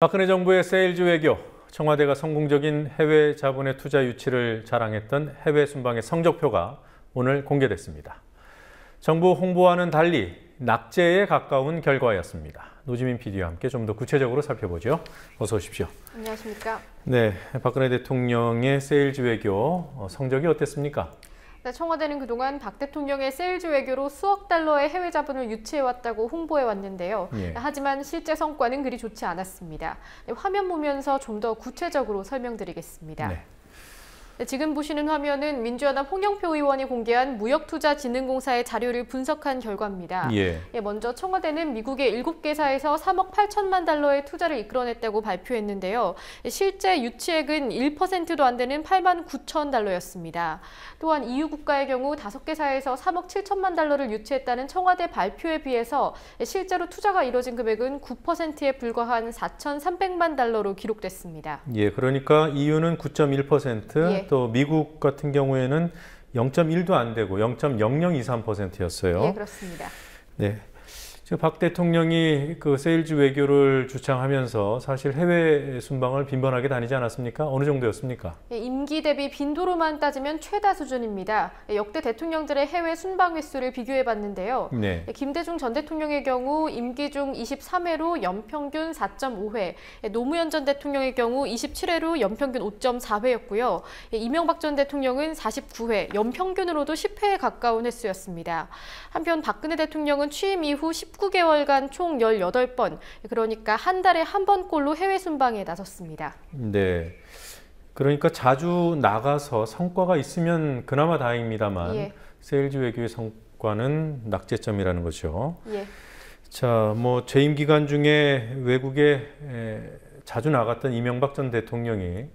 박근혜 정부의 세일즈 외교, 청와대가 성공적인 해외 자본의 투자 유치를 자랑했던 해외 순방의 성적표가 오늘 공개됐습니다. 정부 홍보와는 달리 낙제에 가까운 결과였습니다. 노지민 PD와 함께 좀 더 구체적으로 살펴보죠. 어서 오십시오. 안녕하십니까. 네, 박근혜 대통령의 세일즈 외교 성적이 어땠습니까? 네, 청와대는 그동안 박 대통령의 세일즈 외교로 수억 달러의 해외 자본을 유치해왔다고 홍보해왔는데요. 하지만 실제 성과는 그리 좋지 않았습니다. 화면 보면서 좀 더 구체적으로 설명드리겠습니다. 네. 지금 보시는 화면은 민주연합 홍영표 의원이 공개한 무역투자진흥공사의 자료를 분석한 결과입니다. 먼저 청와대는 미국의 7개사에서 3억 8천만 달러의 투자를 이끌어냈다고 발표했는데요. 실제 유치액은 1%도 안 되는 8만 9천 달러였습니다. 또한 EU 국가의 경우 5개사에서 3억 7천만 달러를 유치했다는 청와대 발표에 비해서 실제로 투자가 이뤄진 금액은 9%에 불과한 4,300만 달러로 기록됐습니다. 그러니까 EU는 9.1%, 또 미국 같은 경우에는 0.1도 안 되고 0.0023%였어요. 그렇습니다. 네. 박 대통령이 그 세일즈 외교를 주창하면서 사실 해외 순방을 빈번하게 다니지 않았습니까? 어느 정도였습니까? 임기 대비 빈도로만 따지면 최다 수준입니다. 역대 대통령들의 해외 순방 횟수를 비교해봤는데요. 김대중 전 대통령의 경우 임기 중 23회로 연평균 4.5회, 노무현 전 대통령의 경우 27회로 연평균 5.4회였고요. 이명박 전 대통령은 49회, 연평균으로도 10회에 가까운 횟수였습니다. 한편 박근혜 대통령은 취임 이후 19개월간 총 18번, 그러니까 한 달에 한 번꼴로 해외 순방에 나섰습니다. 네. 그러니까 자주 나가서 성과가 있으면 그나마 다행입니다만 세일즈 외교의 성과는 낙제점이라는 거죠. 자, 뭐 재임 기간 중에 외국에 자주 나갔던 이명박 전 대통령이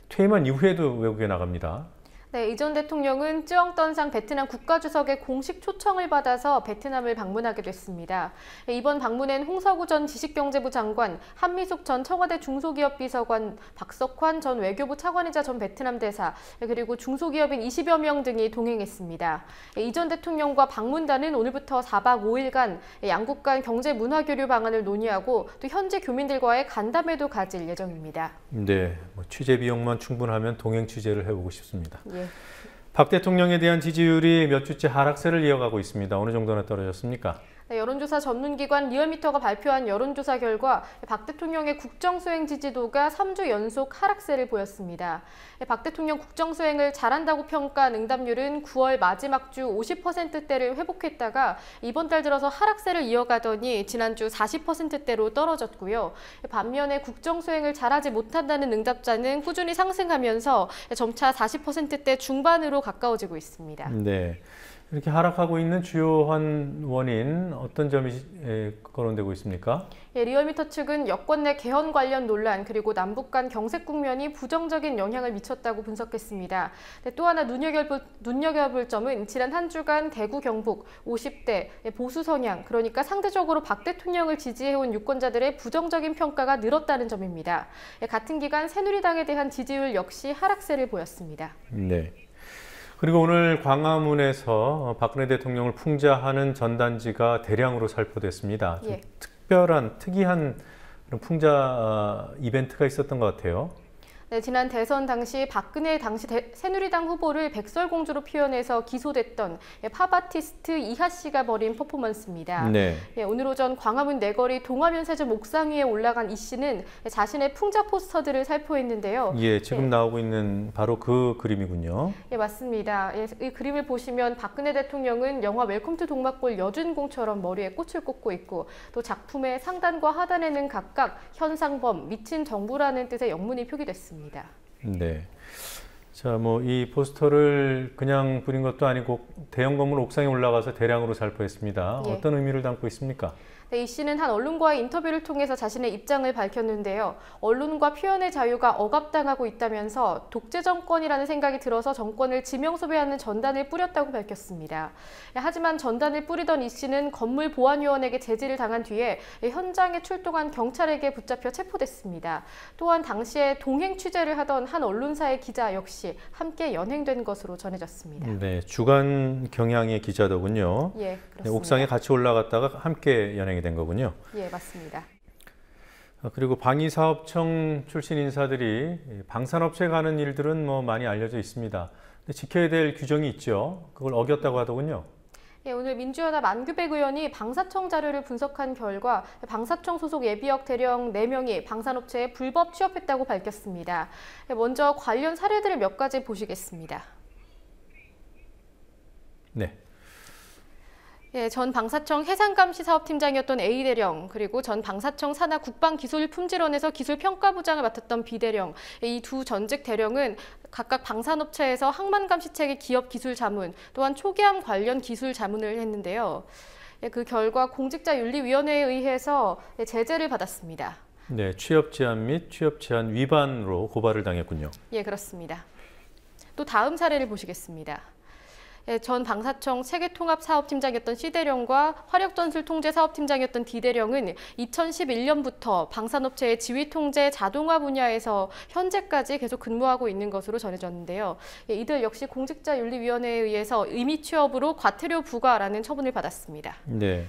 퇴임한 이후에도 외국에 나갑니다. 이 전 대통령은 쯔엉떤상 베트남 국가주석의 공식 초청을 받아서 베트남을 방문하게 됐습니다. 이번 방문엔 홍석우 전 지식경제부 장관, 한미숙 전 청와대 중소기업비서관, 박석환 전 외교부 차관이자 전 베트남 대사, 그리고 중소기업인 20여 명 등이 동행했습니다. 이 전 대통령과 방문단은 오늘부터 4박 5일간 양국 간 경제 문화 교류 방안을 논의하고 또 현지 교민들과의 간담회도 가질 예정입니다. 네, 취재 비용만 충분하면 동행 취재를 해보고 싶습니다. 박 대통령에 대한 지지율이 몇 주째 하락세를 이어가고 있습니다. 어느 정도나 떨어졌습니까? 여론조사 전문기관 리얼미터가 발표한 여론조사 결과 박 대통령의 국정수행 지지도가 3주 연속 하락세를 보였습니다. 박 대통령 국정수행을 잘한다고 평가한 응답률은 9월 마지막 주 50%대를 회복했다가 이번 달 들어서 하락세를 이어가더니 지난주 40%대로 떨어졌고요. 반면에 국정수행을 잘하지 못한다는 응답자는 꾸준히 상승하면서 점차 40%대 중반으로 가까워지고 있습니다. 네. 이렇게 하락하고 있는 주요한 원인 어떤 점이 거론되고 있습니까? 리얼미터 측은 여권 내 개헌 관련 논란 그리고 남북 간 경색 국면이 부정적인 영향을 미쳤다고 분석했습니다. 또 하나 눈여겨볼 점은 지난 한 주간 대구 경북 50대 보수 성향, 그러니까 상대적으로 박 대통령을 지지해온 유권자들의 부정적인 평가가 늘었다는 점입니다. 같은 기간 새누리당에 대한 지지율 역시 하락세를 보였습니다. 네. 그리고 오늘 광화문에서 박근혜 대통령을 풍자하는 전단지가 대량으로 살포됐습니다. 좀 특이한 풍자 이벤트가 있었던 것 같아요. 지난 대선 당시 박근혜 당시 새누리당 후보를 백설공주로 표현해서 기소됐던 팝 아티스트 이하 씨가 벌인 퍼포먼스입니다. 오늘 오전 광화문 내거리 동화면세점 옥상 위에 올라간 이 씨는 자신의 풍자 포스터들을 살포했는데요. 지금 나오고 있는 바로 그 그림이군요. 맞습니다. 이 그림을 보시면 박근혜 대통령은 영화 웰컴 투 동막골 여주인공처럼 머리에 꽃을 꽂고 있고 또 작품의 상단과 하단에는 각각 현상범, 미친 정부라는 뜻의 영문이 표기됐습니다. 네. 자, 이 포스터를 그냥 그린 것도 아니고 대형 건물 옥상에 올라가서 대량으로 살포했습니다. 어떤 의미를 담고 있습니까? 이 씨는 한 언론과의 인터뷰를 통해서 자신의 입장을 밝혔는데요. 언론과 표현의 자유가 억압당하고 있다면서 독재 정권이라는 생각이 들어서 정권을 지명소배하는 전단을 뿌렸다고 밝혔습니다. 하지만 전단을 뿌리던 이 씨는 건물 보안요원에게 제지를 당한 뒤에 현장에 출동한 경찰에게 붙잡혀 체포됐습니다. 또한 당시에 동행 취재를 하던 한 언론사의 기자 역시 함께 연행된 것으로 전해졌습니다. 네, 주간 경향의 기자더군요. 그렇습니다. 옥상에 같이 올라갔다가 함께 연행이 된 거군요. 맞습니다. 그리고 방위사업청 출신 인사들이 방산업체에 가는 일들은 뭐 많이 알려져 있습니다. 근데 지켜야 될 규정이 있죠. 그걸 어겼다고 하더군요. 예, 오늘 민주연합 안규백 의원이 방사청 자료를 분석한 결과 방사청 소속 예비역 대령 4명이 방산업체에 불법 취업했다고 밝혔습니다. 먼저 관련 사례들을 몇 가지 보시겠습니다. 네. 예, 전 방사청 해상감시사업팀장이었던 A대령, 그리고 전 방사청 산하 국방기술품질원에서 기술평가부장을 맡았던 B대령, 이 두 전직 대령은 각각 방산업체에서 항만감시체계 기업 기술 자문, 또한 초기함 관련 기술 자문을 했는데요. 예, 그 결과 공직자윤리위원회에 의해서 제재를 받았습니다. 네, 취업 제한 및 취업 제한 위반으로 고발을 당했군요. 예, 그렇습니다. 또 다음 사례를 보시겠습니다. 전 방사청 체계통합사업팀장이었던 C대령과 화력전술통제사업팀장이었던 D대령은 2011년부터 방산업체의 지휘통제 자동화 분야에서 현재까지 계속 근무하고 있는 것으로 전해졌는데요. 이들 역시 공직자윤리위원회에 의해서 임의 취업으로 과태료 부과라는 처분을 받았습니다. 네,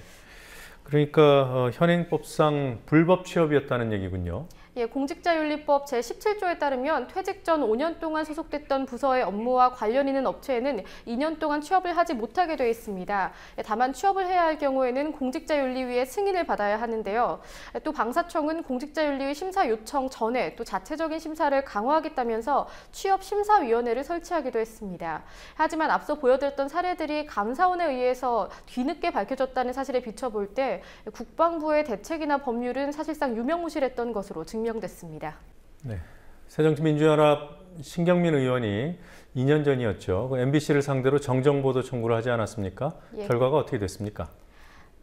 그러니까 현행법상 불법 취업이었다는 얘기군요. 예, 공직자윤리법 제17조에 따르면 퇴직 전 5년 동안 소속됐던 부서의 업무와 관련 있는 업체에는 2년 동안 취업을 하지 못하게 되어 있습니다. 다만 취업을 해야 할 경우에는 공직자윤리위의 승인을 받아야 하는데요. 또 방사청은 공직자윤리위 심사 요청 전에 또 자체적인 심사를 강화하겠다면서 취업심사위원회를 설치하기도 했습니다. 하지만 앞서 보여드렸던 사례들이 감사원에 의해서 뒤늦게 밝혀졌다는 사실에 비춰볼 때 국방부의 대책이나 법률은 사실상 유명무실했던 것으로 증명됐습니다. 네, 새정치민주연합 신경민 의원이 2년 전이었죠. MBC를 상대로 정정보도 청구를 하지 않았습니까? 예. 결과가 어떻게 됐습니까?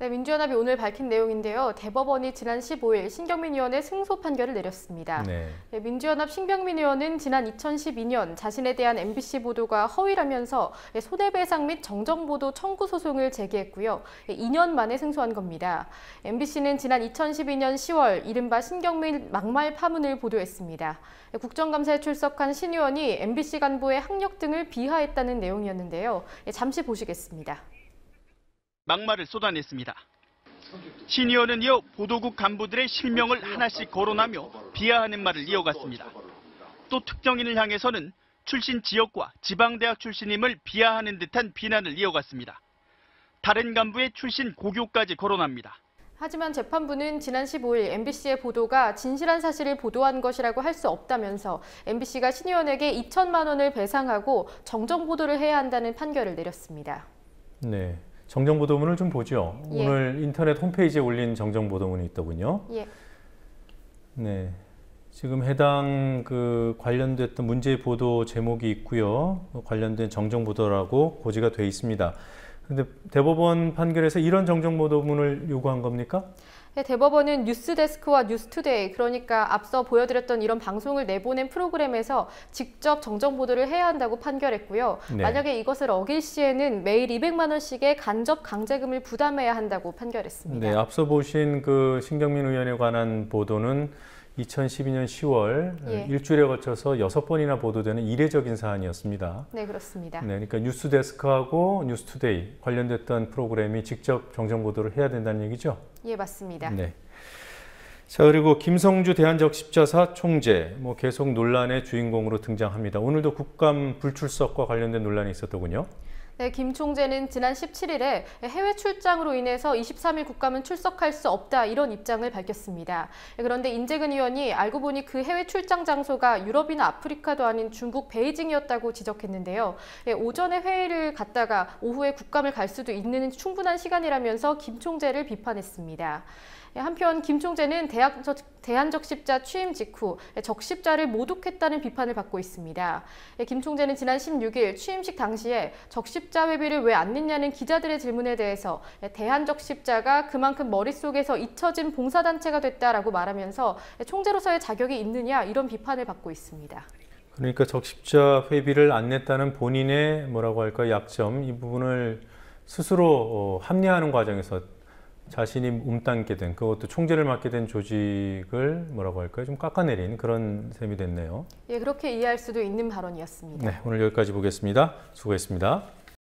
네, 민주연합이 오늘 밝힌 내용인데요. 대법원이 지난 15일 신경민 의원의 승소 판결을 내렸습니다. 네, 민주연합 신경민 의원은 지난 2012년 자신에 대한 MBC 보도가 허위라면서 손해배상 및 정정보도 청구 소송을 제기했고요. 2년 만에 승소한 겁니다. MBC는 지난 2012년 10월 이른바 신경민 막말 파문을 보도했습니다. 국정감사에 출석한 신 의원이 MBC 간부의 학력 등을 비하했다는 내용이었는데요. 잠시 보시겠습니다. 막말을 쏟아냈습니다. 신 의원은 이어 보도국 간부들의 실명을 하나씩 거론하며 비하하는 말을 이어갔습니다. 또 특정인을 향해서는 출신 지역과 지방대학 출신임을 비하하는 듯한 비난을 이어갔습니다. 다른 간부의 출신 고교까지 거론합니다. 하지만 재판부는 지난 15일 MBC의 보도가 진실한 사실을 보도한 것이라고 할 수 없다면서 MBC가 신 의원에게 2천만 원을 배상하고 정정 보도를 해야 한다는 판결을 내렸습니다. 네. 정정보도문을 좀 보죠. 예. 오늘 인터넷 홈페이지에 올린 정정보도문이 있더군요. 예. 네, 지금 해당 관련됐던 문제 보도 제목이 있고요. 관련된 정정보도라고 고지가 돼 있습니다. 그런데 대법원 판결에서 이런 정정보도문을 요구한 겁니까? 네, 대법원은 뉴스데스크와 뉴스투데이, 그러니까 앞서 보여드렸던 이런 방송을 내보낸 프로그램에서 직접 정정보도를 해야 한다고 판결했고요. 네. 만약에 이것을 어길 시에는 매일 200만 원씩의 간접 강제금을 부담해야 한다고 판결했습니다. 네, 앞서 보신 신경민 의원에 관한 보도는 2012년 10월 예. 일주일에 거쳐서 6번이나 보도되는 이례적인 사안이었습니다. 네, 그렇습니다. 네, 그러니까 뉴스데스크하고 뉴스투데이 관련됐던 프로그램이 직접 정정보도를 해야 된다는 얘기죠? 예, 맞습니다. 네. 자, 그리고 김성주 대한적십자사 총재 계속 논란의 주인공으로 등장합니다. 오늘도 국감 불출석과 관련된 논란이 있었더군요. 네, 김 총재는 지난 17일에 해외 출장으로 인해서 23일 국감은 출석할 수 없다, 이런 입장을 밝혔습니다. 그런데 인재근 의원이 알고 보니 그 해외 출장 장소가 유럽이나 아프리카도 아닌 중국 베이징이었다고 지적했는데요. 오전에 회의를 갔다가 오후에 국감을 갈 수도 있는 충분한 시간이라면서 김 총재를 비판했습니다. 한편 김 총재는 대한적십자 취임 직후 적십자를 모독했다는 비판을 받고 있습니다. 김 총재는 지난 16일 취임식 당시에 적십자 회비를 왜 안 냈냐는 기자들의 질문에 대해서 대한적십자가 그만큼 머릿속에서 잊혀진 봉사단체가 됐다라고 말하면서 총재로서의 자격이 있느냐, 이런 비판을 받고 있습니다. 그러니까 적십자 회비를 안 냈다는 본인의 약점, 이 부분을 스스로 합리화하는 과정에서 자신이 몸담게 된, 그것도 총재를 맡게 된 조직을 좀 깎아내린 그런 셈이 됐네요. 예, 그렇게 이해할 수도 있는 발언이었습니다. 네, 오늘 여기까지 보겠습니다. 수고했습니다.